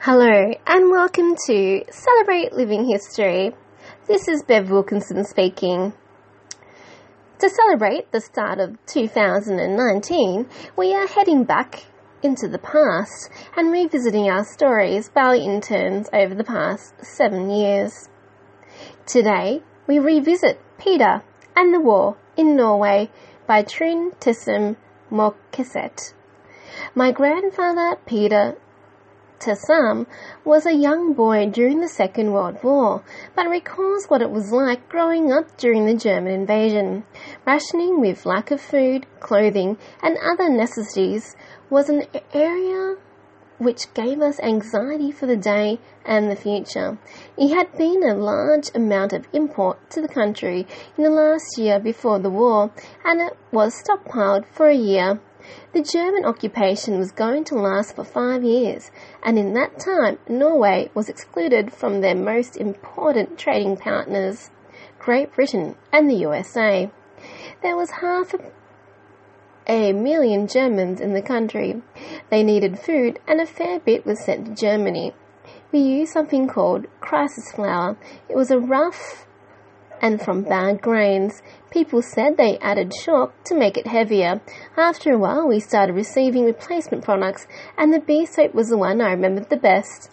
Hello and welcome to Celebrate Living History. This is Bev Wilkinson speaking. To celebrate the start of 2019, we are heading back into the past and revisiting our stories by our interns over the past 7 years. Today, we revisit Peter and the War in Norway by Trine Tissem Morkeset. My grandfather, Peter Tissem, was a young boy during the Second World War, but recalls what it was like growing up during the German invasion. Rationing with lack of food, clothing, and other necessities was an area which gave us anxiety for the day and the future. It had been a large amount of import to the country in the last year before the war, and it was stockpiled for a year. The German occupation was going to last for 5 years, and in that time, Norway was excluded from their most important trading partners, Great Britain and the USA. There was 500,000 Germans in the country. They needed food, and a fair bit was sent to Germany. We used something called crisis flour. It was a rough and from bad grains. People said they added chalk to make it heavier. After a while, we started receiving replacement products, and the bee soap was the one I remembered the best.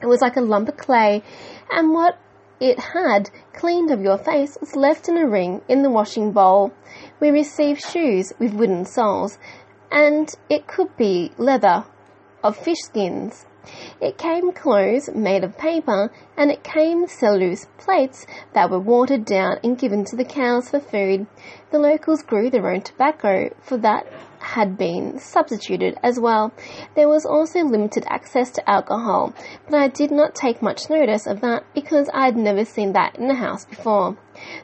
It was like a lump of clay, and what it had cleaned of your face was left in a ring in the washing bowl. We received shoes with wooden soles, and it could be leather of fish skins. It came clothes made of paper, and it came cellulose plates that were watered down and given to the cows for food. The locals grew their own tobacco, for that had been substituted as well. There was also limited access to alcohol, but I did not take much notice of that because I had never seen that in the house before.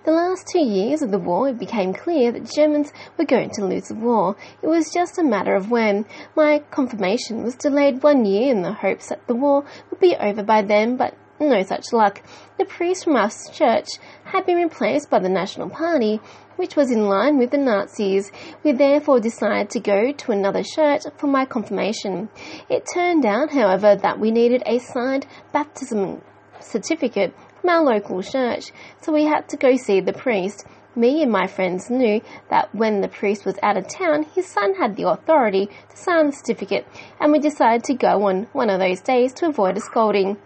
The last 2 years of the war, it became clear that Germans were going to lose the war. It was just a matter of when. My confirmation was delayed 1 year in the hopes that the war would be over by then, but no such luck. The priest from our church had been replaced by the National Party, which was in line with the Nazis. We therefore decided to go to another church for my confirmation. It turned out, however, that we needed a signed baptism certificate from our local church, so we had to go see the priest. Me and my friends knew that when the priest was out of town, his son had the authority to sign the certificate, and we decided to go on one of those days to avoid a scolding.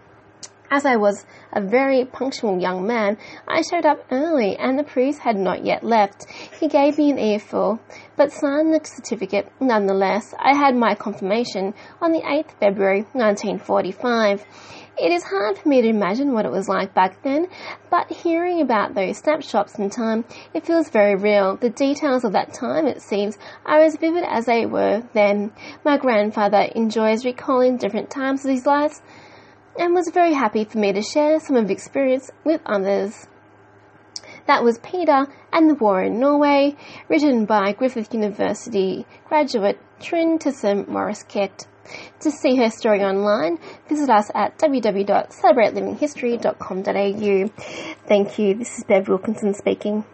As I was a very punctual young man, I showed up early, and the priest had not yet left. He gave me an earful, but signed the certificate nonetheless. I had my confirmation on the 8th February 1945. It is hard for me to imagine what it was like back then, but hearing about those snapshots in time, it feels very real. The details of that time, it seems, are as vivid as they were then. My grandfather enjoys recalling different times of his life, and was very happy for me to share some of his experience with others. That was Peter and the War in Norway, written by Griffith University graduate Trine Tissem Morkeset. To see her story online, visit us at www.celebratelivinghistory.com.au. Thank you. This is Bev Wilkinson speaking.